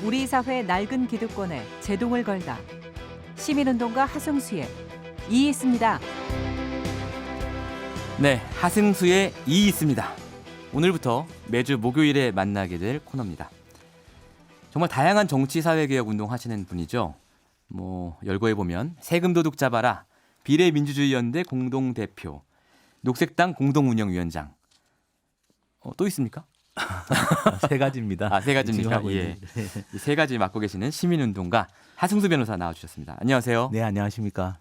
우리 사회 낡은 기득권에 제동을 걸다. 시민운동가 하승수의 이 있습니다. 네, 하승수의 이 있습니다. 오늘부터 매주 목요일에 만나게 될 코너입니다. 정말 다양한 정치 사회개혁 운동 하시는 분이죠. 열거해 보면 세금 도둑 잡아라, 비례민주주의연대 공동대표, 녹색당 공동운영위원장. 또 있습니까? 세 가지입니다. 세 가지입니까? 예. 이 세 가지 맡고 계시는 시민운동가 하승수 변호사 나와주셨습니다. 안녕하세요. 네, 안녕하십니까.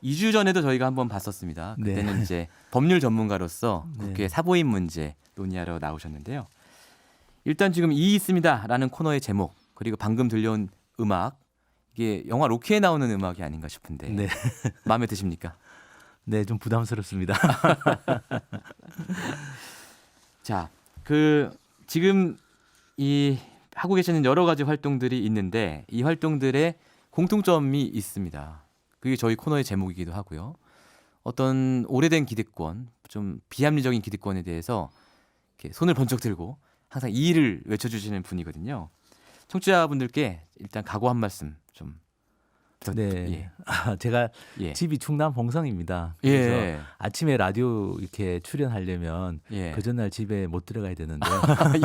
2주 전에도 저희가 한번 봤었습니다. 그때는 네. 이제 법률 전문가로서 네. 국회 사보임 문제 논의하러 나오셨는데요. 일단 지금 이 있습니다라는 코너의 제목 그리고 방금 들려온 음악 이게 영화 로키에 나오는 음악이 아닌가 싶은데 네, 마음에 드십니까? 네, 좀 부담스럽습니다. 자, 지금 이 하고 계시는 여러 가지 활동들이 있는데 이 활동들의 공통점이 있습니다. 그게 저희 코너의 제목이기도 하고요. 어떤 오래된 기득권, 좀 비합리적인 기득권에 대해서 이렇게 손을 번쩍 들고 항상 이 일을 외쳐주시는 분이거든요. 청취자분들께 일단 각오 한 말씀 좀 네, 제가 예. 집이 충남 홍성입니다. 그래서 예. 아침에 라디오 이렇게 출연하려면 예. 그 전날 집에 못 들어가야 되는데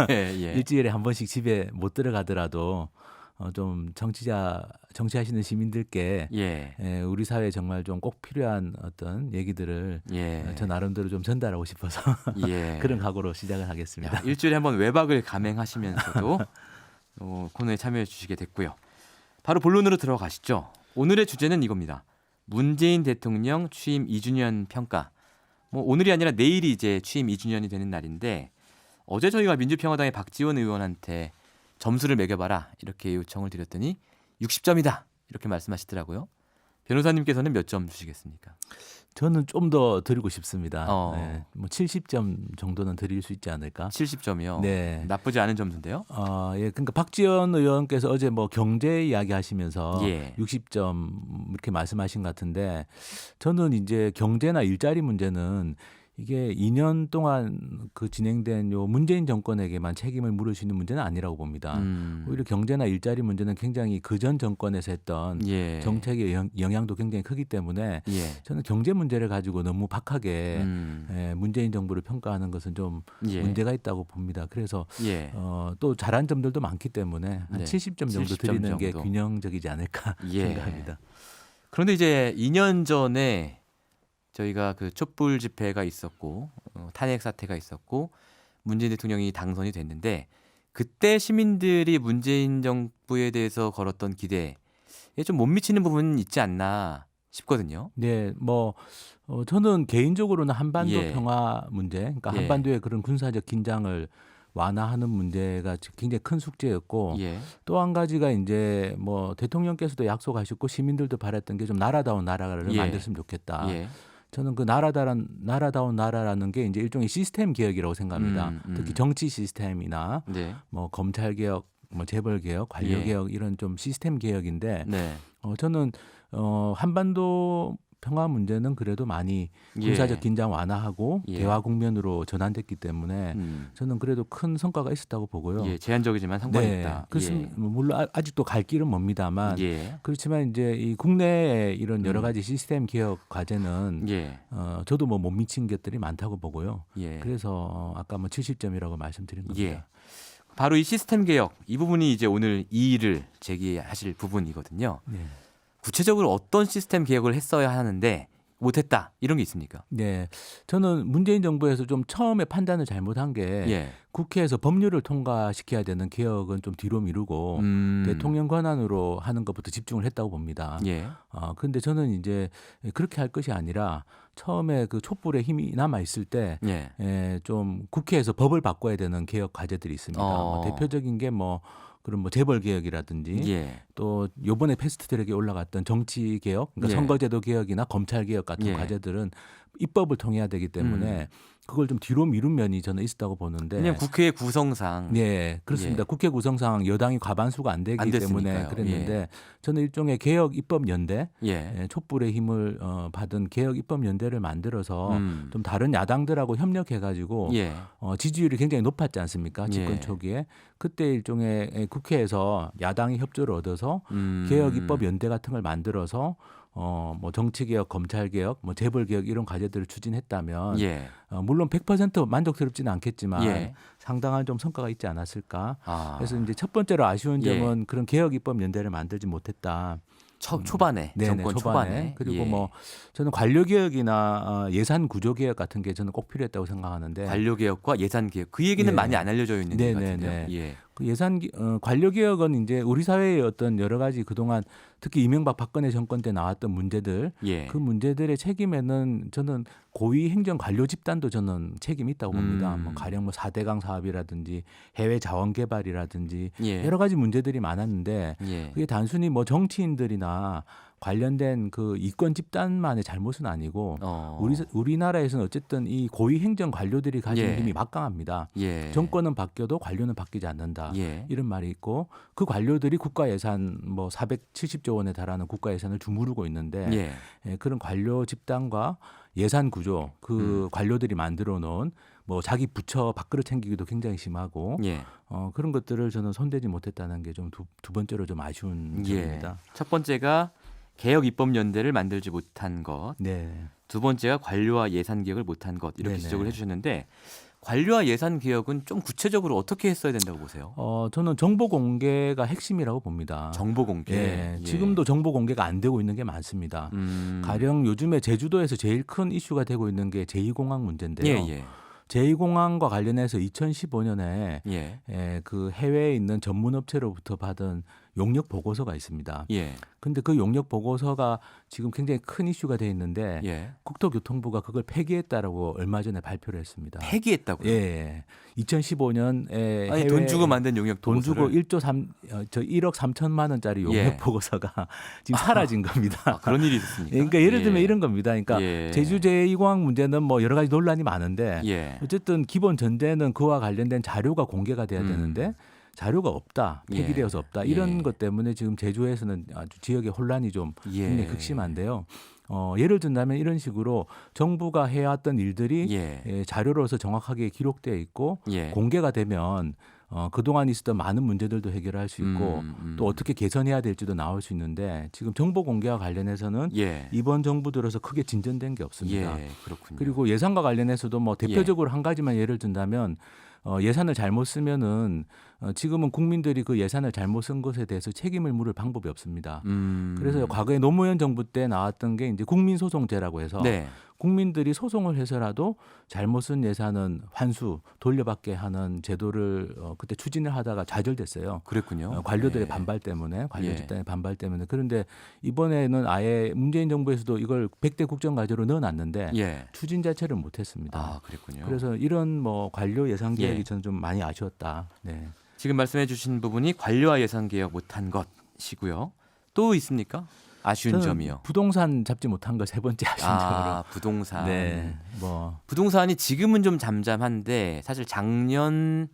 예. 일주일에 한 번씩 집에 못 들어가더라도 좀 정치하시는 시민들께 예. 우리 사회에 정말 좀 꼭 필요한 어떤 얘기들을 예. 저 나름대로 좀 전달하고 싶어서 예. 그런 각오로 시작을 하겠습니다. 야, 일주일에 한번 외박을 감행하시면서도 코너에 참여해 주시게 됐고요. 바로 본론으로 들어가시죠. 오늘의 주제는 이겁니다. 문재인 대통령 취임 2주년 평가. 오늘이 아니라 내일이 이제 취임 2주년이 되는 날인데 어제 저희가 민주평화당의 박지원 의원한테 점수를 매겨봐라 이렇게 요청을 드렸더니 60점이다 이렇게 말씀하시더라고요. 변호사님께서는 몇 점 주시겠습니까? 저는 좀 더 드리고 싶습니다. 어. 70점 정도는 드릴 수 있지 않을까? 70점이요. 네. 나쁘지 않은 점수인데요. 그러니까 박지원 의원께서 어제 경제 이야기 하시면서 예. 60점 이렇게 말씀하신 것 같은데 저는 이제 경제나 일자리 문제는 이게 2년 동안 진행된 요 문재인 정권에게만 책임을 물을 수 있는 문제는 아니라고 봅니다. 오히려 경제나 일자리 문제는 굉장히 그전 정권에서 했던 예. 정책의 영향도 굉장히 크기 때문에 예. 저는 경제 문제를 가지고 너무 박하게 문재인 정부를 평가하는 것은 좀 예. 문제가 있다고 봅니다. 그래서 예. 또 잘한 점들도 많기 때문에 한 네. 70점 정도 70점 드리는 게 정도. 균형적이지 않을까 예. 생각합니다. 그런데 이제 2년 전에 저희가 촛불 집회가 있었고 탄핵 사태가 있었고 문재인 대통령이 당선이 됐는데 그때 시민들이 문재인 정부에 대해서 걸었던 기대에 좀 못 미치는 부분이 있지 않나 싶거든요. 네, 저는 개인적으로는 한반도 예. 평화 문제, 그러니까 예. 한반도의 그런 군사적 긴장을 완화하는 문제가 굉장히 큰 숙제였고 예. 또 한 가지가 이제 대통령께서도 약속하셨고 시민들도 바랬던 게 좀 나라다운 나라를 예. 만들었으면 좋겠다. 예. 저는 나라다운 나라라는 게 이제 일종의 시스템 개혁이라고 생각합니다. 특히 정치 시스템이나 네. 검찰 개혁, 재벌 개혁, 관료 예. 개혁 이런 좀 시스템 개혁인데 네. 저는 한반도 평화 문제는 그래도 많이 군사적 긴장 완화하고 예. 대화 국면으로 전환됐기 때문에 저는 그래도 큰 성과가 있었다고 보고요. 예. 제한적이지만 성과가 네, 있다. 그렇습니다. 물론 아직도 갈 길은 멉니다만 예. 그렇지만 이제 이 국내의 이런 여러 가지 시스템 개혁 과제는 예. 저도 못 미친 것들이 많다고 보고요. 예. 그래서 아까 70점이라고 말씀드린 겁니다. 예. 바로 이 시스템 개혁 이 부분이 이제 오늘 이의를 제기하실 부분이거든요. 네. 구체적으로 어떤 시스템 개혁을 했어야 하는데 못했다 이런 게 있습니까? 네, 저는 문재인 정부에서 좀 처음에 판단을 잘못한 게 예. 국회에서 법률을 통과시켜야 되는 개혁은 좀 뒤로 미루고 대통령 권한으로 하는 것부터 집중을 했다고 봅니다. 예. 그런데 저는 이제 그렇게 할 것이 아니라 처음에 촛불의 힘이 남아 있을 때 예. 좀 국회에서 법을 바꿔야 되는 개혁 과제들이 있습니다. 대표적인 게 그런 재벌 개혁이라든지 예. 또 요번에 패스트트랙에 올라갔던 정치 개혁, 그러니까 예. 선거제도 개혁이나 검찰 개혁 같은 예. 과제들은 입법을 통해야 되기 때문에 그걸 좀 뒤로 미룬 면이 저는 있었다고 보는데. 왜냐하면 국회 구성상 네, 그렇습니다. 예. 국회 구성상 여당이 과반수가 안 되기 안 때문에 됐으니까요. 그랬는데 저는 일종의 개혁 입법 연대, 예. 촛불의 힘을 받은 개혁 입법 연대를 만들어서 좀 다른 야당들하고 협력해가지고 예. 지지율이 굉장히 높았지 않습니까? 집권 예. 초기에 그때 일종의 국회에서 야당이 협조를 얻어서 개혁 입법 연대 같은 걸 만들어서 뭐 정치개혁, 검찰개혁, 뭐 재벌개혁 이런 과제들을 추진했다면 예. 물론 100% 만족스럽지는 않겠지만 예. 상당한 좀 성과가 있지 않았을까. 아. 그래서 이제 첫 번째로 아쉬운 예. 점은 그런 개혁 입법 연대를 만들지 못했다. 초반에 네네, 정권 초반에 그리고 예. 뭐 저는 관료개혁이나 예산 구조개혁 같은 게 저는 꼭 필요했다고 생각하는데. 관료개혁과 예산개혁 그 얘기는 예. 많이 안 알려져 있는 것 네네네. 같은데요. 예. 그 관료개혁은 이제 우리 사회의 어떤 여러 가지 그동안 특히 이명박 박근혜 정권 때 나왔던 문제들 예. 그 문제들의 책임에는 저는 고위 행정 관료 집단도 저는 책임이 있다고 봅니다. 뭐 가령 뭐 4대강 사업이라든지 해외 자원 개발이라든지 예. 여러 가지 문제들이 많았는데 예. 그게 단순히 뭐 정치인들이나 관련된 그 이권 집단만의 잘못은 아니고 우리나라에서는 어쨌든 이 고위 행정 관료들이 가지는 예. 힘이 막강합니다. 예. 정권은 바뀌어도 관료는 바뀌지 않는다. 예. 이런 말이 있고 그 관료들이 국가 예산 뭐 470조 원에 달하는 국가 예산을 주무르고 있는데 예. 그런 관료 집단과 예산 구조 그 관료들이 만들어 놓은 뭐 자기 부처 밥그릇 챙기기도 굉장히 심하고 예. 그런 것들을 저는 손대지 못했다는 게 좀 두 번째로 좀 아쉬운 점입니다. 첫 번째가 개혁 입법 연대를 만들지 못한 것. 네. 두 번째가 관료와 예산 개혁을 못한 것 이렇게 네네. 지적을 해주셨는데 관료와 예산 개혁은 좀 구체적으로 어떻게 했어야 된다고 보세요? 저는 정보 공개가 핵심이라고 봅니다. 정보 공개. 예, 지금도 정보 공개가 안 되고 있는 게 많습니다. 가령 요즘에 제주도에서 제일 큰 이슈가 되고 있는 게 제2공항 문제인데요. 예, 예. 제2공항과 관련해서 2015년에 예. 그 해외에 있는 전문 업체로부터 받은 용역 보고서가 있습니다. 예. 근데 그 용역 보고서가 지금 굉장히 큰 이슈가 돼 있는데 예. 국토교통부가 그걸 폐기했다라고 얼마 전에 발표를 했습니다. 폐기했다고요? 예. 2015년에 아니 돈 주고 만든 용역 돈 주고 보고서를 1억 3천만 원짜리 용역 예. 보고서가 지금 사라진 겁니다. 그런 일이 있었습니까? 그러니까 예를 들면 예. 이런 겁니다. 그러니까 예. 제주 제2공항 문제는 뭐 여러 가지 논란이 많은데 예. 어쨌든 기본 전제는 그와 관련된 자료가 공개가 돼야 되는데 자료가 없다, 폐기되어서 없다 이런 예. 것 때문에 지금 제주에서는 아주 지역의 혼란이 좀 예. 굉장히 극심한데요. 예를 든다면 이런 식으로 정부가 해왔던 일들이 예. 자료로서 정확하게 기록되어 있고 예. 공개가 되면 그동안 있었던 많은 문제들도 해결할 수 있고 또 어떻게 개선해야 될지도 나올 수 있는데 지금 정보 공개와 관련해서는 예. 이번 정부 들어서 크게 진전된 게 없습니다. 예. 그렇군요. 그리고 예산과 관련해서도 뭐 대표적으로 한 가지만 예를 든다면 예산을 잘못 쓰면은 지금은 국민들이 그 예산을 잘못 쓴 것에 대해서 책임을 물을 방법이 없습니다. 그래서 과거에 노무현 정부 때 나왔던 게 이제 국민소송제라고 해서 네. 국민들이 소송을 해서라도 잘못 쓴 예산은 환수 돌려받게 하는 제도를 그때 추진을 하다가 좌절됐어요. 그랬군요. 관료들의 예. 반발 때문에 관료 예. 집단의 반발 때문에 그런데 이번에는 아예 문재인 정부에서도 이걸 100대 국정과제로 넣어놨는데 예. 추진 자체를 못했습니다. 아, 그랬군요. 그래서 이런 뭐 관료 예산 개혁이 예. 저는 좀 많이 아쉬웠다. 네. 지금 말씀해 주신 부분이 관료와 예산 개혁 못한 것이고요. 또 있습니까? 아쉬운 저는 점이요. 부동산 잡지 못한 거 세 번째 아쉬운 아, 점으로. 부동산. 네. 뭐 부동산이 지금은 좀 잠잠한데 사실 작년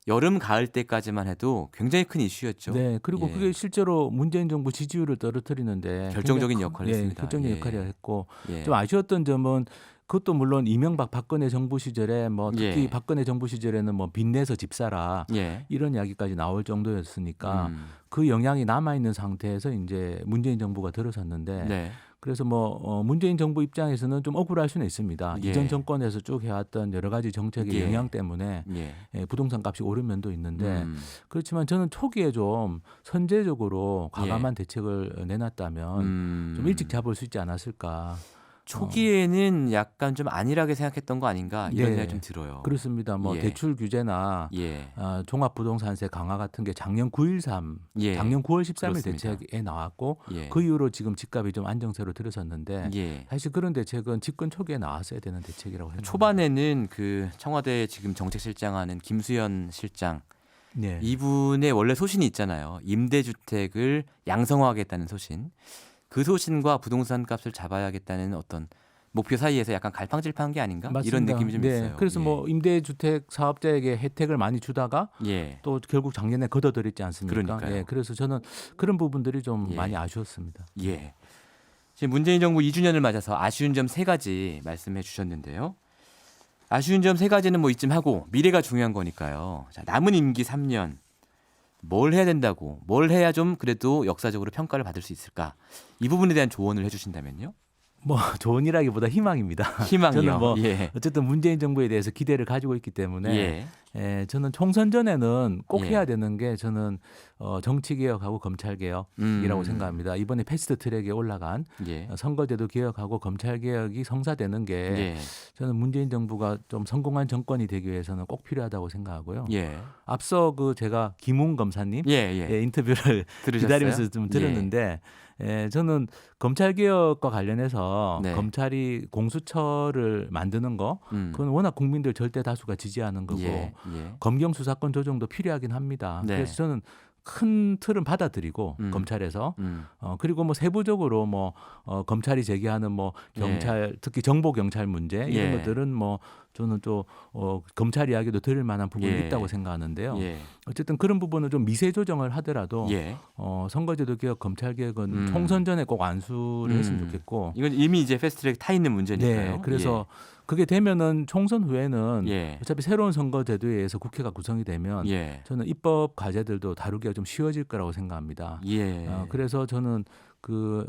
여름 가을 때까지만 해도 굉장히 큰 이슈였죠. 네. 그리고 예. 그게 실제로 문재인 정부 지지율을 떨어뜨리는데 결정적인 굉장히 역할을 했습니다. 결정적인 예. 역할을 했고 예. 좀 아쉬웠던 점은 그것도 물론 이명박 박근혜 정부 시절에 뭐 특히 예. 박근혜 정부 시절에는 뭐 빚내서 집 사라 예. 이런 이야기까지 나올 정도였으니까 음. 그 영향이 남아 있는 상태에서 이제 문재인 정부가 들어섰는데 네. 그래서 뭐 문재인 정부 입장에서는 좀 억울할 수는 있습니다. 예. 이전 정권에서 쭉 해왔던 여러 가지 정책의 예. 영향 때문에 예. 부동산 값이 오른 면도 있는데 음. 그렇지만 저는 초기에 좀 선제적으로 과감한 대책을 내놨다면 좀 일찍 잡을 수 있지 않았을까. 초기에는 약간 좀 안일하게 생각했던 거 아닌가 이런 네. 생각이 좀 들어요. 그렇습니다. 뭐 예. 대출 규제나 예. 종합부동산세 강화 같은 게 작년 9.13, 예. 작년 9월 13일 그렇습니다. 대책에 나왔고 예. 그 이후로 지금 집값이 좀 안정세로 들어섰는데 예. 사실 그런 대책은 집권 초기에 나왔어야 되는 대책이라고 생각합니다. 초반에는 그 청와대 지금 정책실장하는 김수현 실장 네. 이분의 원래 소신이 있잖아요. 임대주택을 양성화하겠다는 소신. 그 소신과 부동산 값을 잡아야겠다는 어떤 목표 사이에서 약간 갈팡질팡한 게 아닌가? 맞습니다. 이런 느낌이 좀 네. 있어요. 그래서 예. 뭐 임대주택 사업자에게 혜택을 많이 주다가 예. 또 결국 작년에 걷어들였지 않습니까? 그러니까요. 예. 그래서 저는 그런 부분들이 좀 예. 많이 아쉬웠습니다. 예. 지금 문재인 정부 2주년을 맞아서 아쉬운 점 3가지 말씀해 주셨는데요. 아쉬운 점 3가지는 뭐 이쯤 하고 미래가 중요한 거니까요. 자, 남은 임기 3년 뭘 해야 된다고, 뭘 해야 좀 그래도 역사적으로 평가를 받을 수 있을까? 이 부분에 대한 조언을 해주신다면요. 뭐 조언이라기보다 희망입니다. 희망이요. 저는 뭐 예. 어쨌든 문재인 정부에 대해서 기대를 가지고 있기 때문에 예. 저는 총선 전에는 꼭 예. 해야 되는 게 저는 정치 개혁하고 검찰 개혁이라고 생각합니다. 이번에 패스트 트랙에 올라간 예. 선거제도 개혁하고 검찰 개혁이 성사되는 게 예. 저는 문재인 정부가 좀 성공한 정권이 되기 위해서는 꼭 필요하다고 생각하고요. 예. 앞서 제가 김웅 검사님 예. 예. 인터뷰를 들으셨어요? 기다리면서 좀 들었는데 저는 검찰 개혁과 관련해서 네. 검찰이 공수처를 만드는 거 그건 워낙 국민들 절대 다수가 지지하는 거고 예. 예. 검경 수사권 조정도 필요하긴 합니다. 네. 그래서 저는 큰 틀은 받아들이고 검찰에서 그리고 뭐 세부적으로 뭐 검찰이 제기하는 뭐 경찰 특히 정보 경찰 문제 이런 예. 것들은 뭐 저는 또 검찰 이야기도 들을 만한 부분이 예. 있다고 생각하는데요. 예. 어쨌든 그런 부분은 좀 미세 조정을 하더라도 예. 선거제도 개혁, 검찰 개혁은 음. 총선 전에 꼭 안수를 했으면 좋겠고. 이건 이미 이제 패스트트랙 타 있는 문제니까요. 네, 그래서 그게 되면은 총선 후에는 예. 어차피 새로운 선거제도에 의해서 국회가 구성이 되면 예. 저는 입법 과제들도 다루기가 좀 쉬워질 거라고 생각합니다. 예. 그래서 저는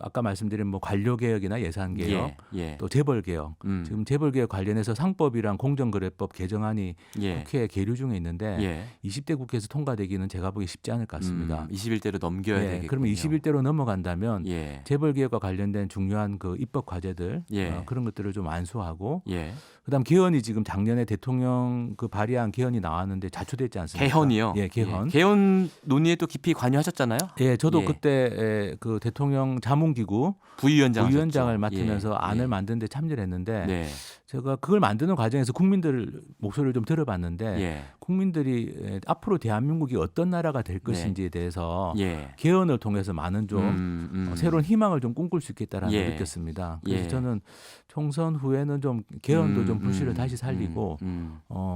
아까 말씀드린 뭐 관료 개혁이나 예산 개혁, 예. 또 재벌 개혁, 지금 재벌 개혁 관련해서 상법이랑 공정거래법 개정안이 예. 국회에 계류 중에 있는데 예. 20대 국회에서 통과되기는 제가 보기 쉽지 않을 것 같습니다. 21대로 넘겨야 되겠군요. 그러면 21대로 넘어간다면 예. 재벌 개혁과 관련된 중요한 입법 과제들 예. 그런 것들을 좀 안수하고 예. 그다음 개헌이 지금 작년에 대통령 발의한 개헌이 나왔는데 자초됐지 않습니까? 개헌이요. 예, 개헌. 개헌 논의에 또 깊이 관여하셨잖아요. 예, 저도 예. 그때 그 대통령 자문기구 부위원장을 맡으면서 안을 만드는데 참여를 했는데 네. 제가 그걸 만드는 과정에서 국민들 목소리를 좀 들어봤는데 예. 국민들이 앞으로 대한민국이 어떤 나라가 될 것인지에 대해서 예. 개헌을 통해서 많은 좀 새로운 희망을 좀 꿈꿀 수 있겠다라는 걸 느꼈습니다. 그래서 예. 저는 총선 후에는 좀 개헌도 좀 불씨를 다시 살리고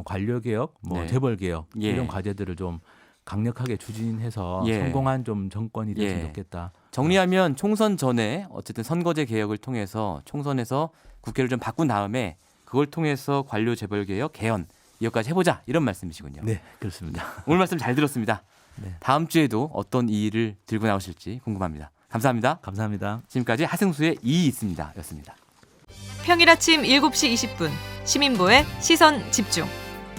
관료 개혁, 뭐 네. 재벌 개혁 예. 이런 과제들을 좀 강력하게 추진해서 예. 성공한 좀 정권이 됐으면 예. 좋겠다. 정리하면 총선 전에 어쨌든 선거제 개혁을 통해서 총선에서 국회를 좀 바꾼 다음에 그걸 통해서 관료 재벌 개혁, 개헌 이것까지 해보자 이런 말씀이시군요. 네, 그렇습니다. 오늘 말씀 잘 들었습니다. 네. 다음 주에도 어떤 이의를 들고 나오실지 궁금합니다. 감사합니다. 감사합니다. 지금까지 하승수의 이의 있습니다 였습니다. 평일 아침 7시 20분 시민보의 시선 집중.